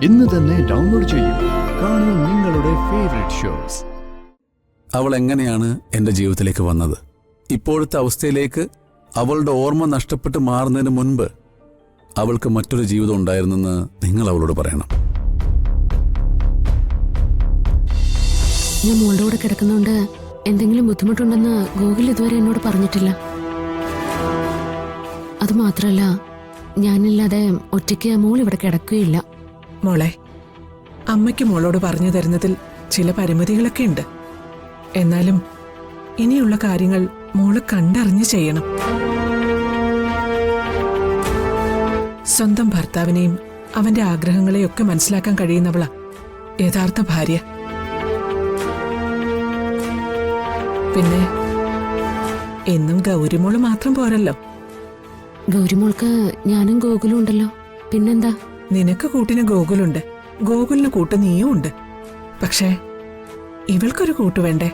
ഇന്ന് തന്നെ ഡൗൺലോഡ് ചെയ്യൂ. കാണൂ നിങ്ങളുടെ ഫേവറേറ്റ് ഷോസ്. അവൾ എങ്ങനെയാണ് എൻ്റെ ജീവിതത്തിലേക്ക് വന്നത്? ഇപ്പോഴത്തെ അവസ്ഥയിലേക്ക് അവളുടെ ഓർമ്മ നഷ്ടപ്പെട്ട് മാറുന്നതിന് മുൻപ് അവൾക്ക് മറ്റൊരു ജീവിതം ഉണ്ടായിരുന്നെന്ന് നിങ്ങൾ അവളോട് പറയണം. ഞാൻ മോളുടെ കൂടെ കിടക്കുന്നോണ്ട് എന്തെങ്കിലും ബുദ്ധിമുട്ടുണ്ടെന്ന് ഗോകുൽ ഇതുവരെ എന്നോട് പറഞ്ഞിട്ടില്ല. അത് മാത്രല്ല, ഞാനില്ലാതെ ഒറ്റയ്ക്ക് മോൾ ഇവിടെ കിടക്കുകയില്ല. മോളെ, അമ്മയ്ക്ക് മോളോട് പറഞ്ഞു തരുന്നതിൽ ചില പരിമിതികളൊക്കെ ഉണ്ട്. എന്നാലും ഇനിയുള്ള കാര്യങ്ങൾ മോള് കണ്ടറിഞ്ഞ് ചെയ്യണം. സ്വന്തം ഭർത്താവിനെയും അവന്റെ ആഗ്രഹങ്ങളെയൊക്കെ മനസ്സിലാക്കാൻ കഴിയുന്നവളാ യഥാർത്ഥ ഭാര്യ. പിന്നെ എന്നും ഗൗരിമോള് മാത്രം പോരല്ലോ. ഗൗരിമോൾക്ക് ഞാനും ഗോകുലും ഉണ്ടല്ലോ. പിന്നെന്താ? നിനക്ക് കൂട്ടിന് ഗോകുലുണ്ട്, ഗോകുലിന് കൂട്ട് നീയും ഉണ്ട്. പക്ഷേ ഇവൾക്കൊരു കൂട്ട് വേണ്ടേ?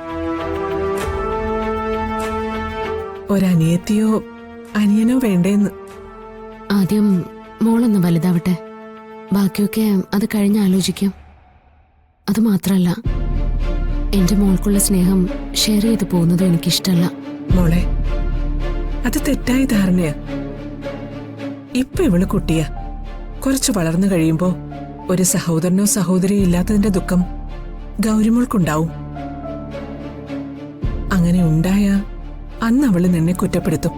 ഒരനിയത്തിയോ അനിയനോ വേണ്ടേന്ന്. ആദ്യം മോളൊന്ന് വലുതാവട്ടെ, ബാക്കിയൊക്കെ അത് കഴിഞ്ഞ് ആലോചിക്കാം. അത് മാത്രല്ല, എന്റെ മോൾക്കുള്ള സ്നേഹം ഷെയർ ചെയ്ത് പോകുന്നതും എനിക്കിഷ്ടല്ല. മോളെ, അത് തെറ്റായ ധാരണയാ. ഇപ്പൊ ഇവള് കുട്ടിയാ. കുറച്ച് വളർന്നു കഴിയുമ്പോ ഒരു സഹോദരനോ സഹോദരിയോ ഇല്ലാത്തതിന്റെ ദുഃഖം ഗൗരിമോൾക്കുണ്ടാവും. അങ്ങനെ ഉണ്ടായ അന്ന് അവള് നിന്നെ കുറ്റപ്പെടുത്തും.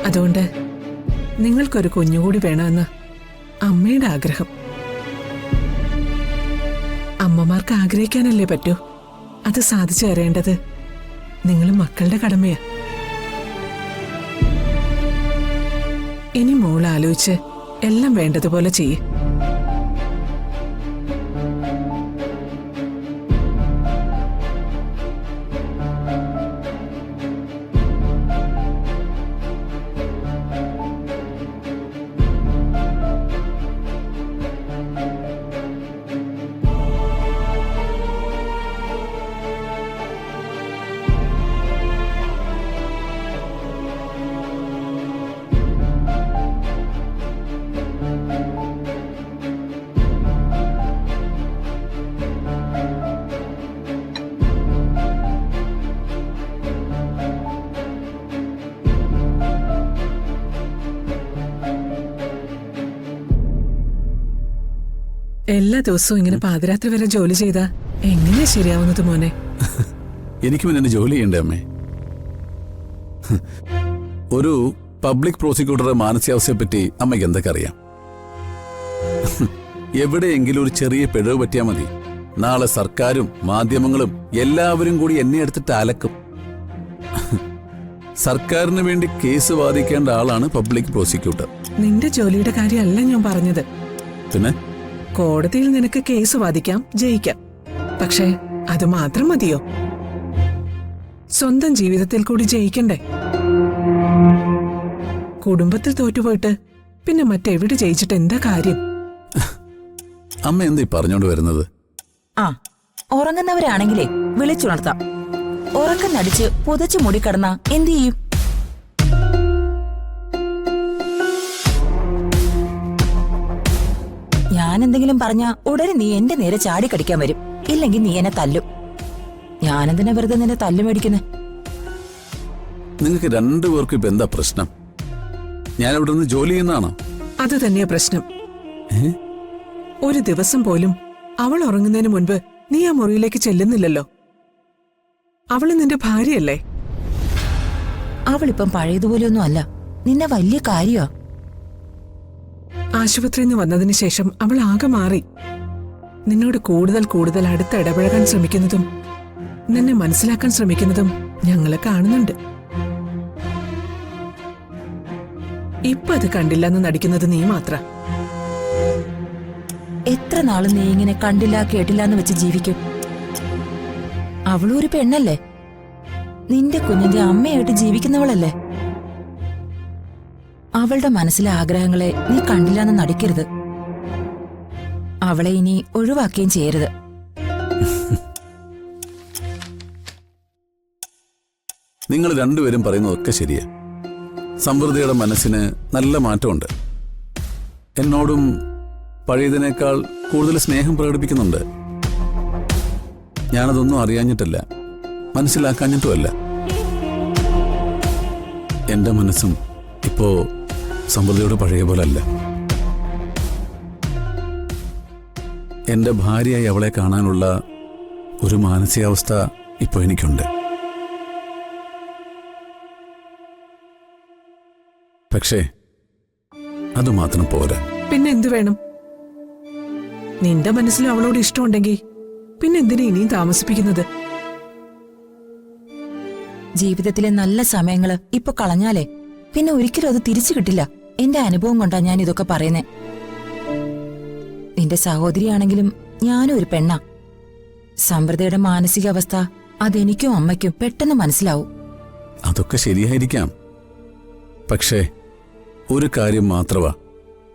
അതുകൊണ്ട് നിങ്ങൾക്കൊരു കുഞ്ഞുകൂടി വേണമെന്ന് അമ്മയുടെ ആഗ്രഹം. അമ്മമാർക്ക് ആഗ്രഹിക്കാനല്ലേ പറ്റൂ. അത് സാധിച്ചു തരേണ്ടത് നിങ്ങൾ മക്കളുടെ കടമയാ. ഇനി മോൾ ആലോചിച്ച് എല്ലാം വേണ്ടതുപോലെ ചെയ്യ്. എല്ലാ ദിവസവും ഇങ്ങനെ പാതിരാത്രി വരെ ജോലി ചെയ്താ എങ്ങനെയാ ശരിയാവുന്നത് മോനെ? എനിക്കും എന്നെ ജോലി ചെയ്യണ്ടേ അമ്മേ? ഒരു പബ്ലിക് പ്രോസിക്യൂട്ടറുടെ മാനസികാവസ്ഥയെപ്പറ്റി അമ്മയ്ക്ക് എന്തൊക്കെ അറിയാം? എവിടെയെങ്കിലും ഒരു ചെറിയ പിഴവ് പറ്റിയാൽ മതി, നാളെ സർക്കാരും മാധ്യമങ്ങളും എല്ലാവരും കൂടി എന്നെ എടുത്തിട്ട് അലക്കും. സർക്കാരിന് വേണ്ടി കേസ് വാദിക്കേണ്ട ആളാണ് പബ്ലിക് പ്രോസിക്യൂട്ടർ. നിന്റെ ജോലിയുടെ കാര്യമല്ല ഞാൻ പറഞ്ഞത്. പിന്നെ കോടതിയിൽ നിനക്ക് കേസ് വാദിക്കാം, ജയിക്കാം. പക്ഷേ അത് മാത്രം മതിയോ? സ്വന്തം ജീവിതത്തിൽ കൂടി ജയിക്കണ്ടേ? കുടുംബത്തിൽ തോറ്റുപോയിട്ട് പിന്നെ മറ്റെവിടെ ജയിച്ചിട്ട് എന്താ കാര്യം? അമ്മ എന്താ പറഞ്ഞോണ്ട് വരുന്നത്? ആ, ഉറങ്ങുന്നവരാണെങ്കിലേ വിളിച്ചുണർത്താം. ഉറക്കം നടിച്ച് പുതച്ചു മൂടിക്കിടന്ന എന്തു ചെയ്യും? ഞാൻ എന്തെങ്കിലും പറഞ്ഞ ഉടനെ നീ എന്റെ നേരെ ചാടിക്കടിക്കാൻ വരും. ഇല്ലെങ്കിൽ നീ എന്നെ തല്ലും. ഞാനെന്തിനാ വെറുതെ നിന്നെ തല്ലു മേടിക്കുന്നേ? നിങ്ങൾക്ക് രണ്ടുപേർക്കും ഇപ്പൊ എന്താ പ്രശ്നം? ഞാൻ ഇവിടെ നിന്ന് ജോലി ചെയ്യുന്നതാണോ? അത് തന്നെയാ പ്രശ്നം. ഒരു ദിവസം പോലും അവൾ ഉറങ്ങുന്നതിന് മുൻപ് നീ ആ മുറിയിലേക്ക് ചെല്ലുന്നില്ലല്ലോ. അവള് നിന്റെ ഭാര്യയല്ലേ? അവളിപ്പം പഴയതുപോലെയൊന്നും അല്ല. നിന്നെ വലിയ കാര്യമാ. ആശുപത്രിയിൽ നിന്ന് വന്നതിന് ശേഷം അവൾ ആകെ മാറി. നിന്നോട് കൂടുതൽ കൂടുതൽ അടുത്ത് ഇടപഴകാൻ ശ്രമിക്കുന്നതും നിന്നെ മനസ്സിലാക്കാൻ ശ്രമിക്കുന്നതും ഞങ്ങളെ കാണുന്നുണ്ട്. ഇപ്പൊ അത് കണ്ടില്ലെന്ന് നടിക്കുന്നത് നീ മാത്ര. എത്ര നാള് നീ ഇങ്ങനെ കണ്ടില്ല കേട്ടില്ല എന്ന് വെച്ച് ജീവിക്കും? അവളും ഒരു പെണ്ണല്ലേ? നിന്റെ കുഞ്ഞിന്റെ അമ്മയായിട്ട് ജീവിക്കുന്നവളല്ലേ? അവളുടെ മനസ്സിലെ ആഗ്രഹങ്ങളെ നീ കണ്ടില്ലെന്ന് നടിക്കരുത്. അവളെ ഇനി ഒഴിവാക്കുകയും ചെയ്യരുത്. നിങ്ങൾ രണ്ടുപേരും പറയുന്നതൊക്കെ ശരിയാ. സമൃദ്ധിയുടെ മനസ്സിന് നല്ല മാറ്റമുണ്ട്. എന്നോടും പഴയതിനേക്കാൾ കൂടുതൽ സ്നേഹം പ്രകടിപ്പിക്കുന്നുണ്ട്. ഞാനതൊന്നും അറിയാഞ്ഞിട്ടല്ല, മനസ്സിലാക്കാഞ്ഞിട്ടുമല്ല. എന്റെ മനസ്സും ഇപ്പോ സമൃദ്ധിയുടെ പഴയ പോലെ അല്ല. എന്റെ ഭാര്യയായി അവളെ കാണാനുള്ള ഒരു മാനസികാവസ്ഥ ഇപ്പോൾ എനിക്കുണ്ട്. പക്ഷേ അതുമാത്രം പോരാ. പിന്നെ എന്തു വേണം? നിന്റെ മനസ്സിൽ അവളോട് ഇഷ്ടമുണ്ടെങ്കിൽ പിന്നെ എന്തിനാ ഇനിയും താമസിപ്പിക്കുന്നത്? ജീവിതത്തിലെ നല്ല സമയങ്ങള് ഇപ്പൊ കളഞ്ഞാലേ പിന്നെ ഒരിക്കലും അത് തിരിച്ചു കിട്ടില്ല. എന്റെ അനുഭവം കൊണ്ടാ ഞാൻ ഇതൊക്കെ പറയുന്നേ. നിന്റെ സഹോദരിയാണെങ്കിലും ഞാനും ഒരു പെണ്ണാ. സമൃദ്ധയുടെ മാനസികാവസ്ഥ അതെനിക്കും അമ്മയ്ക്കും പെട്ടെന്ന് മനസ്സിലാവും. അതൊക്കെ ശരിയായിരിക്കാം. പക്ഷേ ഒരു കാര്യം മാത്രമാ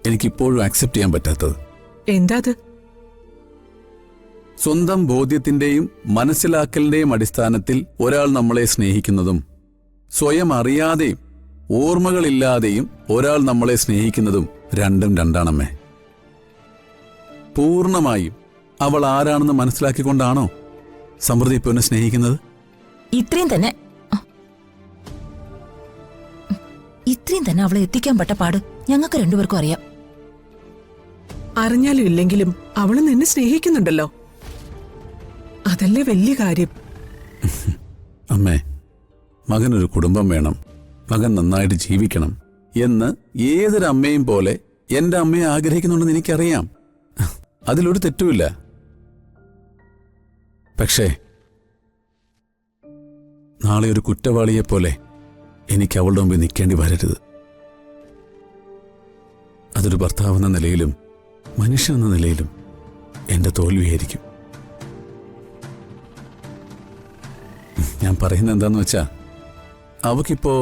എനിക്കിപ്പോഴും ആക്സെപ്റ്റ് ചെയ്യാൻ പറ്റാത്തത്. എന്താ അത്? സ്വന്തം ബോധ്യത്തിന്റെയും മനസ്സിലാക്കലിന്റെയും അടിസ്ഥാനത്തിൽ ഒരാൾ നമ്മളെ സ്നേഹിക്കുന്നതും സ്വയം അറിയാതെയും ഓർമ്മകളില്ലാതെയും ഒരാൾ നമ്മളെ സ്നേഹിക്കുന്നതും രണ്ടും രണ്ടാണമ്മേ. പൂർണ്ണമായും അവൾ ആരാണെന്ന് മനസ്സിലാക്കിക്കൊണ്ടാണോ സമൃദ്ധി ഇപ്പൊ എന്നെ സ്നേഹിക്കുന്നത്? ഇത്രയും തന്നെ അവളെ എത്തിക്കാൻ പെട്ട പാട് ഞങ്ങൾക്ക് രണ്ടുപേർക്കും അറിയാം. അറിഞ്ഞാലും ഇല്ലെങ്കിലും അവള് നിന്നെ സ്നേഹിക്കുന്നുണ്ടല്ലോ. അതല്ലേ വലിയ കാര്യം. അമ്മേ, മകനൊരു കുടുംബം വേണം, മകൻ നന്നായിട്ട് ജീവിക്കണം എന്ന് ഏതൊരു അമ്മയും പോലെ എന്റെ അമ്മയെ ആഗ്രഹിക്കുന്നുണ്ടെന്ന് എനിക്കറിയാം. അതിലൊരു തെറ്റുമില്ല. പക്ഷേ നാളെ ഒരു കുറ്റവാളിയെപ്പോലെ എനിക്ക് അവളുടെ മുമ്പിൽ നിൽക്കേണ്ടി വരരുത്. അതൊരു ഭർത്താവെന്ന നിലയിലും മനുഷ്യനെന്ന നിലയിലും എന്റെ തോൽവിയായിരിക്കും. ഞാൻ പറയുന്നത് എന്താന്ന് വെച്ചാ, അവക്കിപ്പോ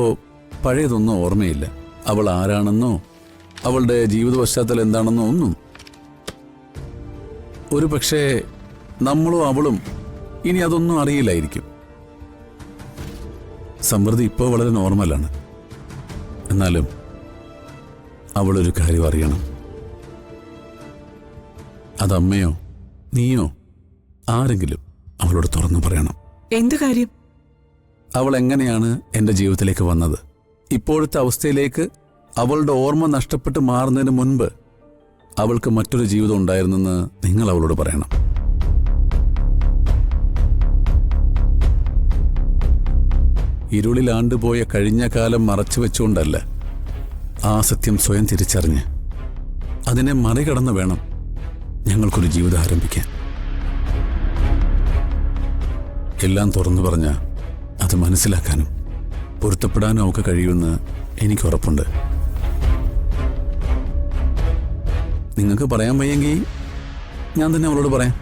പഴയതൊന്നും ഓർമ്മയില്ല. അവൾ ആരാണെന്നോ അവളുടെ ജീവിത പശ്ചാത്തലം എന്താണെന്നോ ഒന്നും. ഒരു പക്ഷേ നമ്മളോ അവളും ഇനി അതൊന്നും അറിയില്ലായിരിക്കും. സമൃദ്ധി ഇപ്പോൾ വളരെ നോർമലാണ്. എന്നാലും അവളൊരു കാര്യം അറിയണം. അതമ്മയോ നീയോ ആരെങ്കിലും അവളോട് തുറന്നു പറയണം. എന്ത് കാര്യം? അവൾ എങ്ങനെയാണ് എന്റെ ജീവിതത്തിലേക്ക് വന്നത്, ഇപ്പോഴത്തെ അവസ്ഥയിലേക്ക് അവളുടെ ഓർമ്മ നഷ്ടപ്പെട്ട് മാറുന്നതിന് മുൻപ് അവൾക്ക് മറ്റൊരു ജീവിതം ഉണ്ടായിരുന്നെന്ന് നിങ്ങൾ അവളോട് പറയണം. ഇരുളിലാണ്ടുപോയ കഴിഞ്ഞ കാലം മറച്ചു വെച്ചുകൊണ്ടല്ല, ആ സത്യം സ്വയം തിരിച്ചറിഞ്ഞ് അതിനെ മറികടന്ന് വേണം ഞങ്ങൾക്കൊരു ജീവിതം ആരംഭിക്കാൻ. എല്ലാം തുറന്നു പറഞ്ഞ അത് മനസ്സിലാക്കാനും പൊരുത്തപ്പെടാനും ഒക്കെ കഴിയുമെന്ന് എനിക്ക് ഉറപ്പുണ്ട്. നിങ്ങൾക്ക് പറയാൻ വയ്യെങ്കിൽ ഞാൻ തന്നെ അവളോട് പറയാം.